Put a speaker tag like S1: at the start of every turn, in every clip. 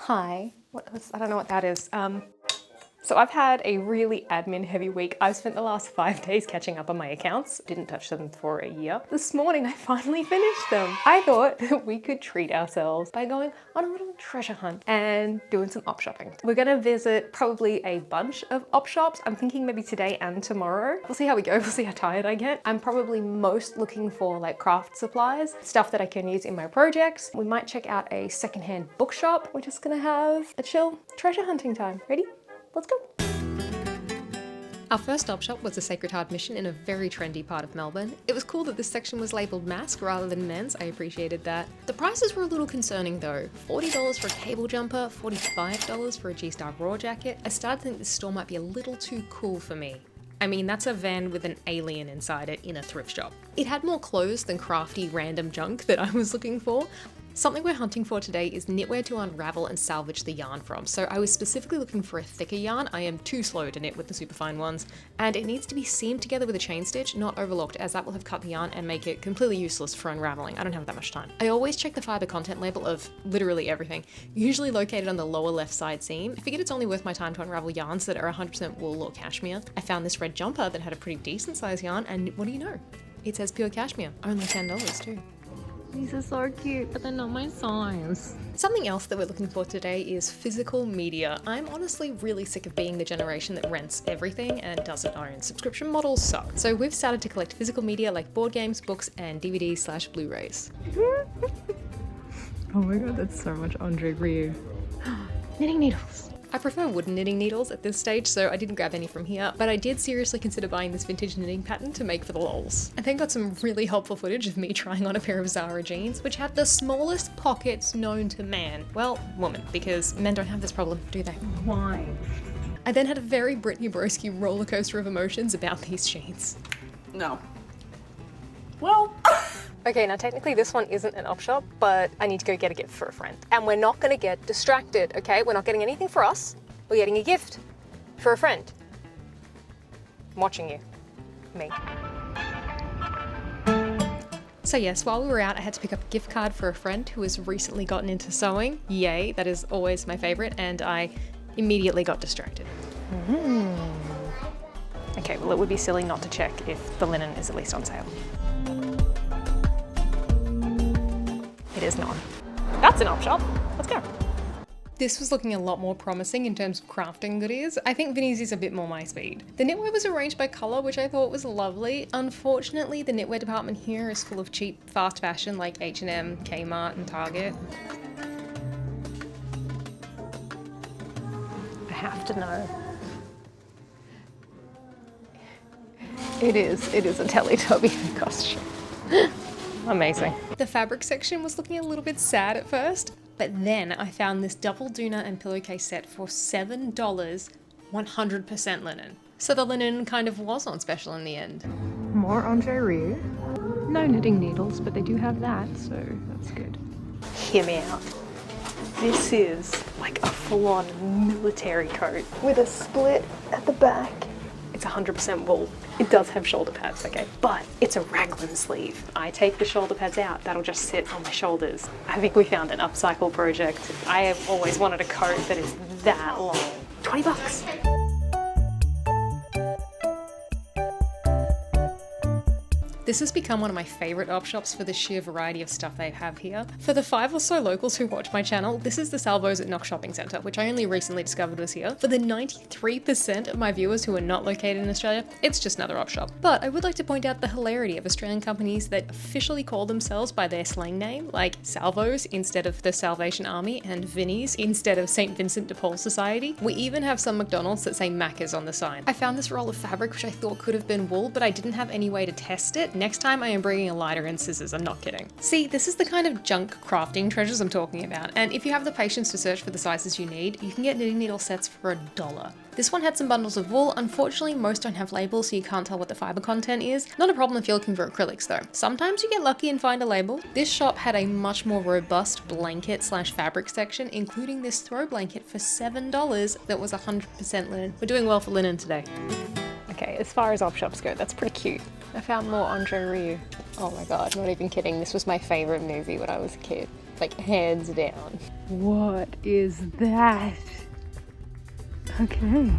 S1: Hi. I don't know what that is. So I've had a really admin heavy week. I've spent the last 5 days catching up on my accounts. Didn't touch them for a year. This morning I finally finished them. I thought that we could treat ourselves by going on a little treasure hunt and doing some op shopping. We're gonna visit probably a bunch of op shops. I'm thinking maybe today and tomorrow. We'll see how we go, we'll see how tired I get. I'm probably most looking for like craft supplies, stuff that I can use in my projects. We might check out a secondhand bookshop. We're just gonna have a chill treasure hunting time. Ready? Let's go. Our first op shop was a Sacred Heart mission in a very trendy part of Melbourne. It was cool that this section was labelled mask rather than men's. I appreciated that. The prices were a little concerning though. $40 for a cable jumper, $45 for a G-Star Raw jacket. I started to think this store might be a little too cool for me. I mean, that's a van with an alien inside it in a thrift shop. It had more clothes than crafty random junk that I was looking for. Something we're hunting for today is knitwear to unravel and salvage the yarn from. So I was specifically looking for a thicker yarn. I am too slow to knit with the superfine ones. And it needs to be seamed together with a chain stitch, not overlocked, as that will have cut the yarn and make it completely useless for unraveling. I don't have that much time. I always check the fiber content label of literally everything, usually located on the lower left side seam. I figured it's only worth my time to unravel yarns that are 100% wool or cashmere. I found this red jumper that had a pretty decent size yarn, and what do you know? It says pure cashmere, only $10 too. These are so cute, but they're not my size. Something else that we're looking for today is physical media. I'm honestly really sick of being the generation that rents everything and doesn't own. Subscription models suck. So we've started to collect physical media like board games, books, and DVDs/Blu-rays. Oh my god, that's so much Andre Rieu. Knitting needles. I prefer wooden knitting needles at this stage, so I didn't grab any from here, but I did seriously consider buying this vintage knitting pattern to make for the lols. I then got some really helpful footage of me trying on a pair of Zara jeans, which had the smallest pockets known to man. Well, woman, because men don't have this problem, do they? Why? I then had a very Brittany Broski roller coaster of emotions about these jeans. No. Well. Okay, now technically this one isn't an op shop, but I need to go get a gift for a friend. And we're not gonna get distracted, okay? We're not getting anything for us. We're getting a gift for a friend. I'm watching you. Me. So yes, while we were out, I had to pick up a gift card for a friend who has recently gotten into sewing. Yay, that is always my favorite, and I immediately got distracted. Okay, well it would be silly not to check if the linen is at least on sale. It is not. That's an op shop. Let's go. This was looking a lot more promising in terms of crafting goodies. I think Vinnie's is a bit more my speed. The knitwear was arranged by colour, which I thought was lovely. Unfortunately, the knitwear department here is full of cheap fast fashion like H&M, Kmart and Target. I have to know. It is a Teletubby costume. Amazing. The fabric section was looking a little bit sad at first, but then I found this double doona and pillowcase set for $7, 100% linen. So the linen kind of was on special in the end. More Andre Rieu. No knitting needles, but they do have that, so that's good. Hear me out. This is like a full-on military coat with a split at the back. It's 100% wool. It does have shoulder pads, okay? But it's a raglan sleeve. I take the shoulder pads out, that'll just sit on my shoulders. I think we found an upcycle project. I have always wanted a coat that is that long. 20 bucks. This has become one of my favourite op shops for the sheer variety of stuff they have here. For the 5 or so locals who watch my channel, this is the Salvos at Knox Shopping Centre, which I only recently discovered was here. For the 93% of my viewers who are not located in Australia, it's just another op shop. But I would like to point out the hilarity of Australian companies that officially call themselves by their slang name, like Salvos instead of the Salvation Army and Vinnie's instead of St. Vincent de Paul Society. We even have some McDonald's that say Macca's on the sign. I found this roll of fabric which I thought could have been wool, but I didn't have any way to test it. Next time I am bringing a lighter and scissors, I'm not kidding. See, this is the kind of junk crafting treasures I'm talking about, and if you have the patience to search for the sizes you need, you can get knitting needle sets for $1. This one had some bundles of wool. Unfortunately, most don't have labels, so you can't tell what the fiber content is. Not a problem if you're looking for acrylics though. Sometimes you get lucky and find a label. This shop had a much more robust blanket/fabric section, including this throw blanket for $7 that was 100% linen. We're doing well for linen today. Okay, as far as op shops go, that's pretty cute. I found more Andre Rieu. Oh my god, not even kidding. This was my favorite movie when I was a kid. like hands down. What is that? Okay.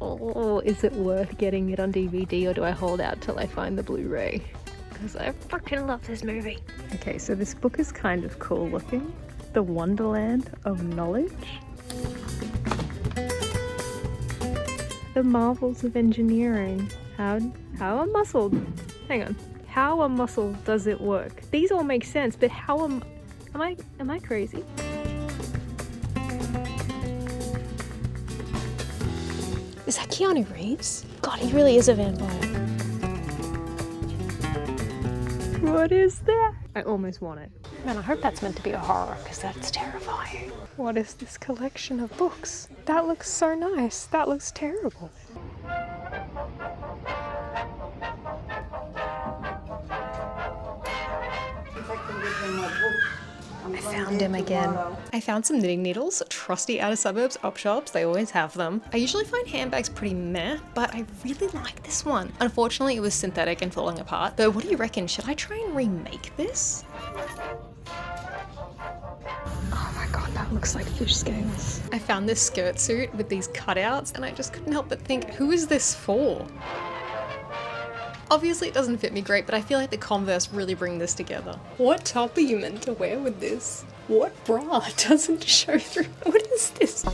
S1: Oh, is it worth getting it on DVD or do I hold out till I find the Blu-ray? Because I fucking love this movie. Okay, so this book is kind of cool looking. The Wonderland of Knowledge. The Marvels of Engineering. How a muscle, hang on. How a muscle does it work? These all make sense, but how am I crazy? Is that Keanu Reeves? God, he really is a vampire. What is that? I almost want it. Man, I hope that's meant to be a horror, because that's terrifying. What is this collection of books? That looks so nice. That looks terrible. I found him again. I found some knitting needles, trusty outer suburbs op shops, they always have them. I usually find handbags pretty meh, but I really like this one. Unfortunately, it was synthetic and falling apart, but what do you reckon? Should I try and remake this? Oh my god, that looks like fish scales. I found this skirt suit with these cutouts and I just couldn't help but think, who is this for? Obviously it doesn't fit me great, but I feel like the Converse really bring this together. What top are you meant to wear with this? What bra doesn't show through? What is this?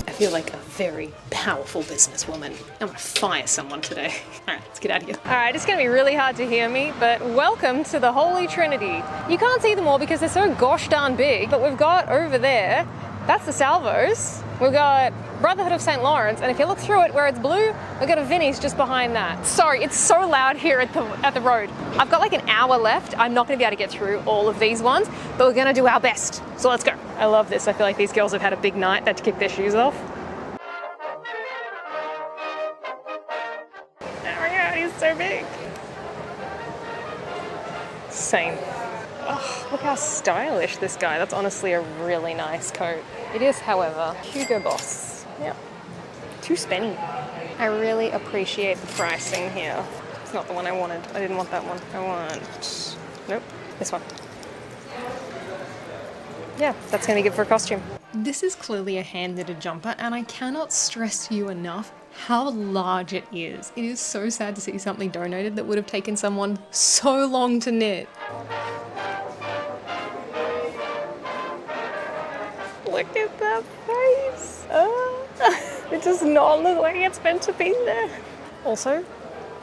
S1: I feel like a very powerful businesswoman. I'm gonna fire someone today. All right, let's get out of here. All right, it's gonna be really hard to hear me, but welcome to the Holy Trinity. You can't see them all because they're so gosh darn big, but we've got over there, that's the Salvos. We've got Brotherhood of St. Lawrence, and if you look through it where it's blue, we've got a Vinnie's just behind that. Sorry, it's so loud here at the road. I've got like an hour left. I'm not gonna be able to get through all of these ones, but we're gonna do our best. So let's go. I love this. I feel like these girls have had a big night. They had to kick their shoes off. Oh my god, he's so big. Same. Oh, look how stylish this guy. That's honestly a really nice coat. It is, however, Hugo Boss. Yep. Too spenny. I really appreciate the pricing here. It's not the one I wanted. I didn't want that one. I want... Nope. This one. Yeah, that's gonna be good for a costume. This is clearly a hand-knitted jumper, and I cannot stress to you enough how large it is. It is so sad to see something donated that would have taken someone so long to knit. Look at that face. It does not look like it's meant to be there. Also,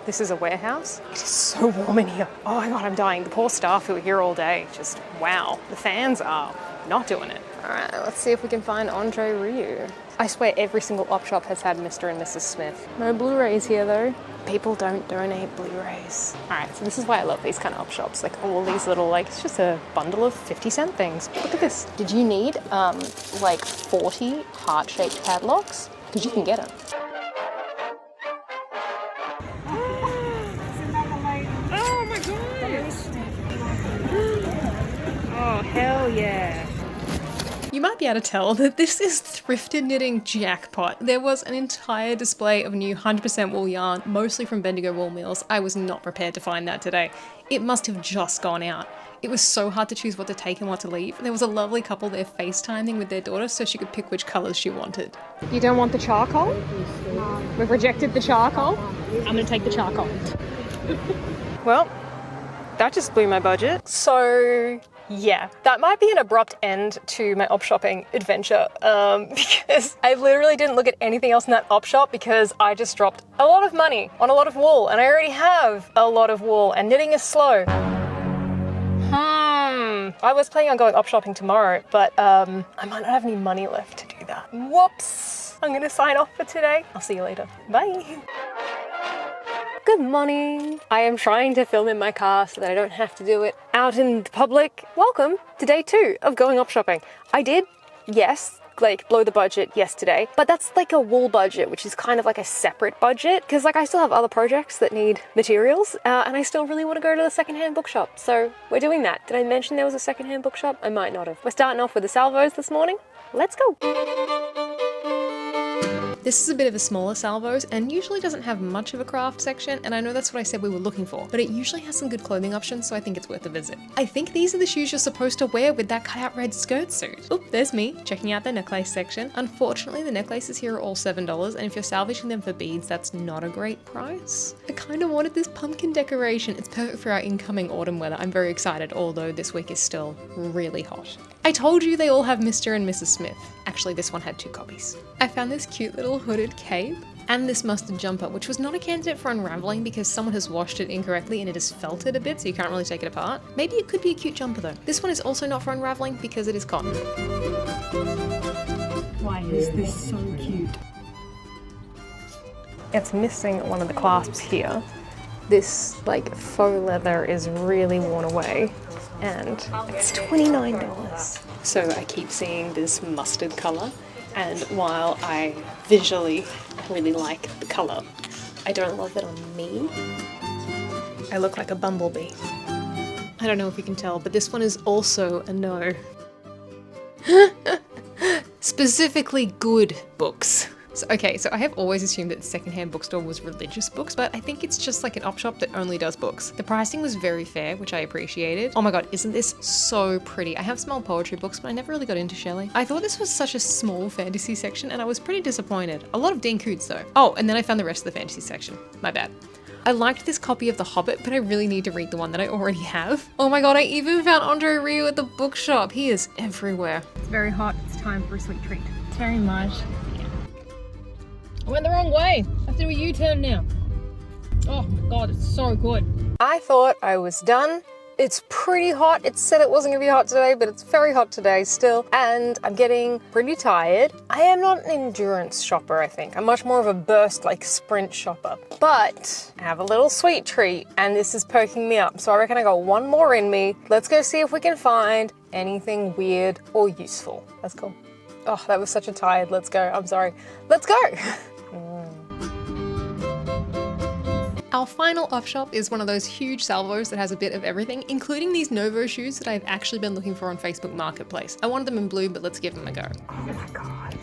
S1: this is a warehouse. It is so warm in here. Oh my god, I'm dying. The poor staff who are here all day, just wow. The fans are not doing it. All right, let's see if we can find Andre Rieu. I swear every single op shop has had Mr. and Mrs. Smith. No Blu-rays here though. People don't donate Blu-rays. All right, so this is why I love these kind of op shops. Like all these little, like, it's just a bundle of 50-cent things. Look at this. Did you need like 40 heart-shaped padlocks? Because you can get them. Oh my gosh! Oh, hell yeah. You might be able to tell that this is thrifted knitting jackpot. There was an entire display of new 100% wool yarn, mostly from Bendigo Wool Mills. I was not prepared to find that today. It must have just gone out. It was so hard to choose what to take and what to leave. There was a lovely couple there FaceTiming with their daughter so she could pick which colours she wanted. You don't want the charcoal? No. We've rejected the charcoal? I'm gonna take the charcoal. Well, that just blew my budget. So yeah, that might be an abrupt end to my op shopping adventure because I literally didn't look at anything else in that op shop because I just dropped a lot of money on a lot of wool and I already have a lot of wool and knitting is slow. I was planning on going op shopping tomorrow, but I might not have any money left to do that. Whoops! I'm gonna sign off for today. I'll see you later. Bye! Good morning. I am trying to film in my car so that I don't have to do it out in the public. Welcome to day 2 of going op shopping. I did, yes, like blow the budget yesterday, but that's like a wool budget, which is kind of like a separate budget because like I still have other projects that need materials and I still really want to go to the secondhand bookshop. So we're doing that. Did I mention there was a secondhand bookshop? I might not have. We're starting off with the Salvos this morning. Let's go. This is a bit of a smaller salvos and usually doesn't have much of a craft section, and I know that's what I said we were looking for, but it usually has some good clothing options, so I think it's worth a visit. I think these are the shoes you're supposed to wear with that cutout red skirt suit. Oop, there's me checking out the necklace section. Unfortunately, the necklaces here are all $7, and if you're salvaging them for beads, that's not a great price. I kind of wanted this pumpkin decoration. It's perfect for our incoming autumn weather. I'm very excited, although this week is still really hot. I told you they all have Mr. and Mrs. Smith. Actually, this one had 2 copies. I found this cute little hooded cape and this mustard jumper, which was not a candidate for unraveling because someone has washed it incorrectly and it has felted a bit, so you can't really take it apart. Maybe it could be a cute jumper though. This one is also not for unraveling because it is cotton.
S2: Why is this so cute?
S1: It's missing one of the clasps here. This like faux leather is really worn away and it's $29. So I keep seeing this mustard color, and while I visually really like the color, I don't love it on me. I look like a bumblebee. I don't know if you can tell, but this one is also a no. Specifically good books. So I have always assumed that the secondhand bookstore was religious books, but I think it's just like an op shop that only does books. The pricing was very fair, which I appreciated. Oh my god, isn't this so pretty? I have small poetry books, but I never really got into Shelley. I thought this was such a small fantasy section, and I was pretty disappointed. A lot of Dean Koontz though. Oh, and then I found the rest of the fantasy section. My bad. I liked this copy of The Hobbit, but I really need to read the one that I already have. Oh my god, I even found Andre Rieu at the bookshop. He is everywhere.
S2: It's very hot. It's time for a sweet treat. It's very much. I went the wrong way. I have to do a U-turn now. Oh my god, it's so good.
S1: I thought I was done. It's pretty hot. It said it wasn't gonna be hot today, but it's very hot today still, and I'm getting pretty tired. I am not an endurance shopper, I think. I'm much more of a burst, like sprint shopper. But I have a little sweet treat, and this is perking me up, so I reckon I got one more in me. Let's go see if we can find anything weird or useful. Let's go. Oh, that was such a tired let's go. I'm sorry. Let's go. Our final op shop is one of those huge salvos that has a bit of everything, including these Novo shoes that I've actually been looking for on Facebook Marketplace. I wanted them in blue, but let's give them a go.
S2: Oh my god.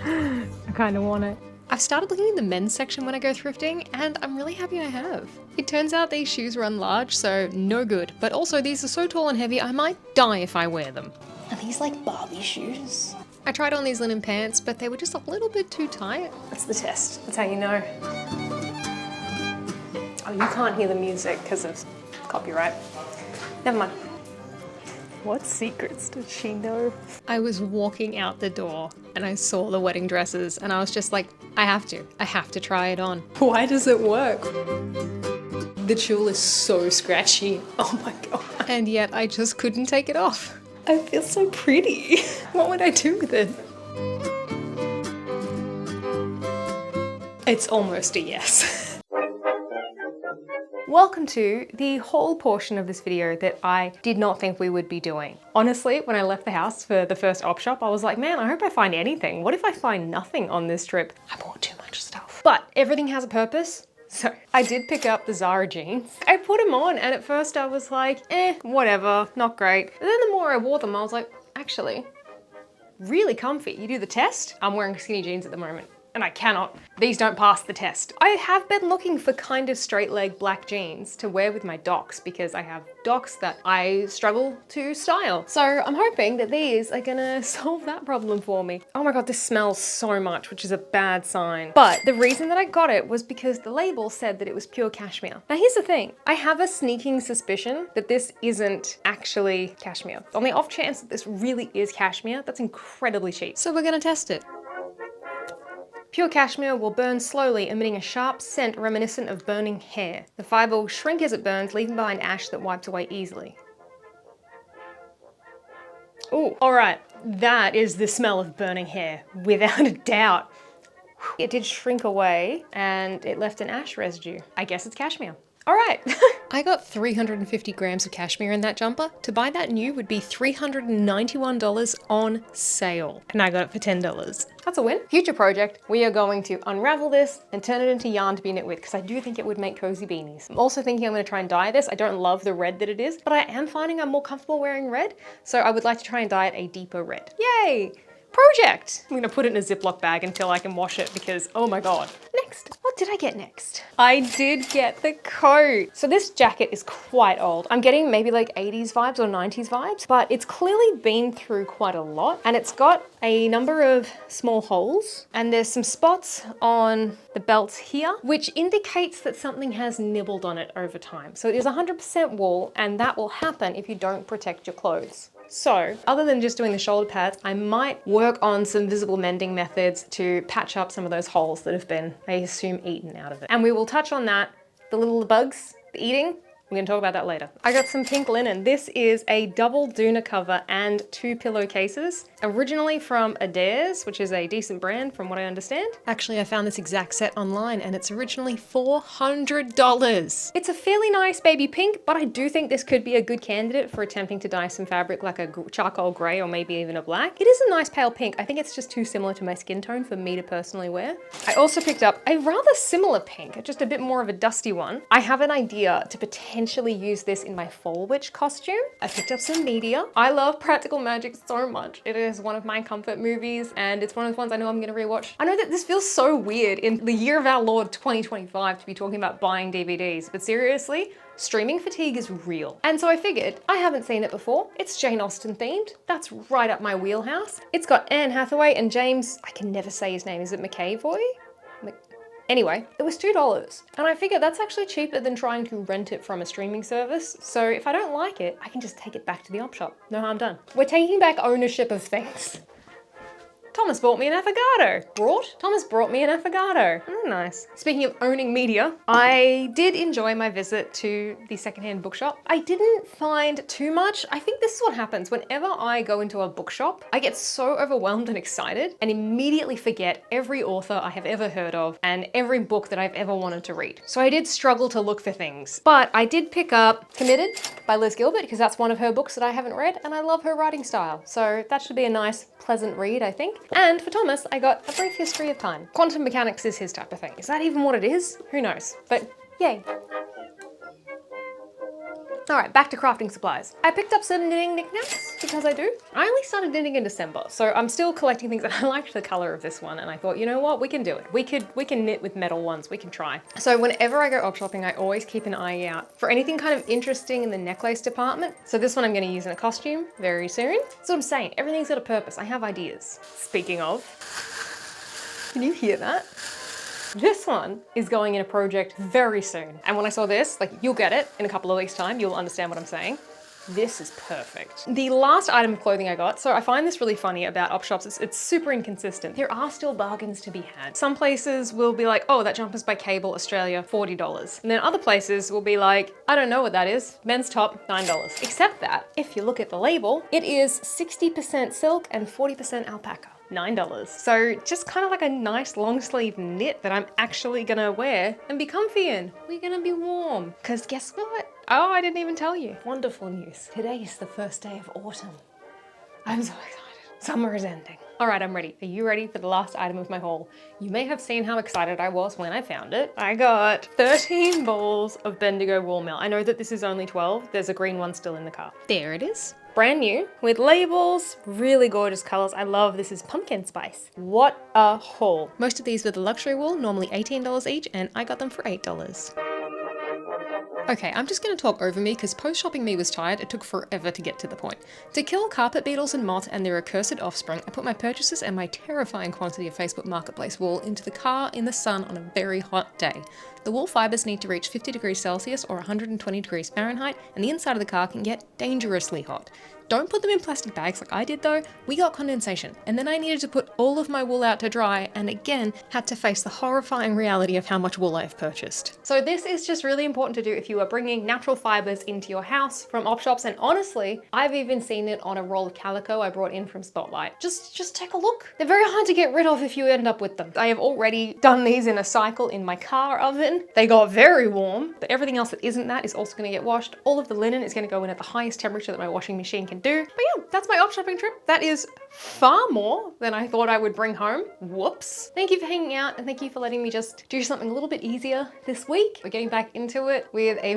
S2: I kind of want it.
S1: I've started looking in the men's section when I go thrifting, and I'm really happy I have. It turns out these shoes run large, so no good. But also these are so tall and heavy, I might die if I wear them. Are these like Barbie shoes? I tried on these linen pants, but they were just a little bit too tight. That's the test. That's how you know. Oh, you can't hear the music because of copyright. Never mind. What secrets does she know? I was walking out the door and I saw the wedding dresses and I was just like, I have to try it on. Why does it work? The tulle is so scratchy. Oh my god. And yet I just couldn't take it off. I feel so pretty. What would I do with it? It's almost a yes. Welcome to the whole portion of this video that I did not think we would be doing. Honestly, when I left the house for the first op shop, I was like, man, I hope I find anything. What if I find nothing on this trip? I bought too much stuff. But everything has a purpose. So I did pick up the Zara jeans. I put them on and at first I was like, whatever, not great. And then the more I wore them, I was like, actually, really comfy. You do the test? I'm wearing skinny jeans at the moment. And I cannot. These don't pass the test. I have been looking for kind of straight leg black jeans to wear with my docs because I have docs that I struggle to style. So I'm hoping that these are gonna solve that problem for me. Oh my god, this smells so much, which is a bad sign. But the reason that I got it was because the label said that it was pure cashmere. Now here's the thing. I have a sneaking suspicion that this isn't actually cashmere. On the off chance that this really is cashmere, that's incredibly cheap. So we're gonna test it. Pure cashmere will burn slowly, emitting a sharp scent reminiscent of burning hair. The fiber will shrink as it burns, leaving behind ash that wipes away easily. Ooh, all right, that is the smell of burning hair, without a doubt. It did shrink away and it left an ash residue. I guess it's cashmere. All right. I got 350 grams of cashmere in that jumper. To buy that new would be $391 on sale. And I got it for $10. That's a win. Future project, we are going to unravel this and turn it into yarn to be knit with because I do think it would make cozy beanies. I'm also thinking I'm gonna try and dye this. I don't love the red that it is, but I am finding I'm more comfortable wearing red. So I would like to try and dye it a deeper red. Yay! project. I'm gonna put it in a Ziploc bag until I can wash it because, oh my God. Next, what did I get next? I did get the coat. So this jacket is quite old. I'm getting maybe like 80s vibes or 90s vibes, but it's clearly been through quite a lot and it's got a number of small holes and there's some spots on the belts here, which indicates that something has nibbled on it over time. So it is 100% wool and that will happen if you don't protect your clothes. So other than just doing the shoulder pads, I might work on some visible mending methods to patch up some of those holes that have been, I assume, eaten out of it. And we will touch on that, the little bugs, the eating. We're gonna talk about that later. I got some pink linen. This is a double doona cover and 2 pillowcases, originally from Adairs, which is a decent brand from what I understand. Actually, I found this exact set online and it's originally $400. It's a fairly nice baby pink, but I do think this could be a good candidate for attempting to dye some fabric like a charcoal gray or maybe even a black. It is a nice pale pink. I think it's just too similar to my skin tone for me to personally wear. I also picked up a rather similar pink, just a bit more of a dusty one. I have an idea to potentially use this in my fall witch costume. I picked up some media. I love Practical Magic so much. It is one of my comfort movies and it's one of the ones I know I'm gonna rewatch. I know that this feels so weird in the year of our Lord 2025 to be talking about buying DVDs, but seriously, streaming fatigue is real. And so I figured, I haven't seen it before. It's Jane Austen themed. That's right up my wheelhouse. It's got Anne Hathaway and James, I can never say his name. Is it McAvoy? Anyway, it was $2 and I figured that's actually cheaper than trying to rent it from a streaming service. So if I don't like it, I can just take it back to the op shop. No harm done. We're taking back ownership of things. Thomas bought me an affogato. Thomas brought me an affogato. Oh, nice. Speaking of owning media, I did enjoy my visit to the secondhand bookshop. I didn't find too much. I think this is what happens whenever I go into a bookshop. I get so overwhelmed and excited and immediately forget every author I have ever heard of and every book that I've ever wanted to read. So I did struggle to look for things, but I did pick up Committed by Liz Gilbert because that's one of her books that I haven't read and I love her writing style. So that should be a nice, pleasant read, I think. And for Thomas, I got A Brief History of Time. Quantum mechanics is his type of thing. Is that even what it is? Who knows? But yay. All right, back to crafting supplies. I picked up some knitting knickknacks because I do. I only started knitting in December, so I'm still collecting things and I liked the color of this one and I thought, you know what, we can do it. We can knit with metal ones, we can try. So whenever I go op shopping, I always keep an eye out for anything kind of interesting in the necklace department. So this one I'm gonna use in a costume very soon. That's what I'm saying, everything's got a purpose. I have ideas. Speaking of, can you hear that? This one is going in a project very soon. And when I saw this, like you'll get it in a couple of weeks' time, you'll understand what I'm saying. This is perfect. The last item of clothing I got, so I find this really funny about op shops, it's super inconsistent. There are still bargains to be had. Some places will be like, oh, that jumper's by Cable Australia, $40. And then other places will be like, I don't know what that is, men's top, $9. Except that, if you look at the label, it is 60% silk and 40% alpaca. $9. So just kind of like a nice long sleeve knit that I'm actually gonna wear and be comfy in. We're gonna be warm. Cause guess what? Oh, I didn't even tell you. Wonderful news. Today is the first day of autumn. I'm so excited. Summer is ending. All right, I'm ready. Are you ready for the last item of my haul? You may have seen how excited I was when I found it. I got 13 balls of Bendigo wool meal. I know that this is only 12. There's a green one still in the car. There it is. Brand new with labels, really gorgeous colors. I love this is pumpkin spice. What a haul. Most of these were the luxury wool, normally $18 each, and I got them for $8. Okay, I'm just going to talk over me because post-shopping me was tired. It took forever to get to the point. To kill carpet beetles and moth and their accursed offspring, I put my purchases and my terrifying quantity of Facebook Marketplace wool into the car in the sun on a very hot day. The wool fibers need to reach 50 degrees Celsius or 120 degrees Fahrenheit, and the inside of the car can get dangerously hot. Don't put them in plastic bags like I did though. We got condensation, and then I needed to put all of my wool out to dry, and again had to face the horrifying reality of how much wool I've purchased. So this is just really important to do if you are bringing natural fibers into your house from op shops, and honestly, I've even seen it on a roll of calico I brought in from Spotlight. Just take a look. They're very hard to get rid of if you end up with them. I have already done these in a cycle in my car oven. They got very warm, but everything else that isn't that is also going to get washed. All of the linen is going to go in at the highest temperature that my washing machine can do. But yeah, that's my op shopping trip. That is far more than I thought I would bring home. Whoops. Thank you for hanging out and thank you for letting me just do something a little bit easier this week. We're getting back into it with a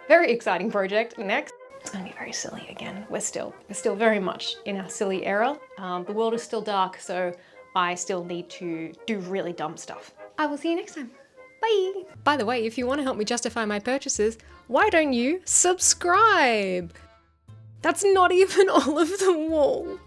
S1: very exciting project next. It's gonna be very silly again. We're still very much in our silly era. The world is still dark, so I still need to do really dumb stuff. I will see you next time. Bye! By the way, if you want to help me justify my purchases, why don't you subscribe? That's not even all of the wall.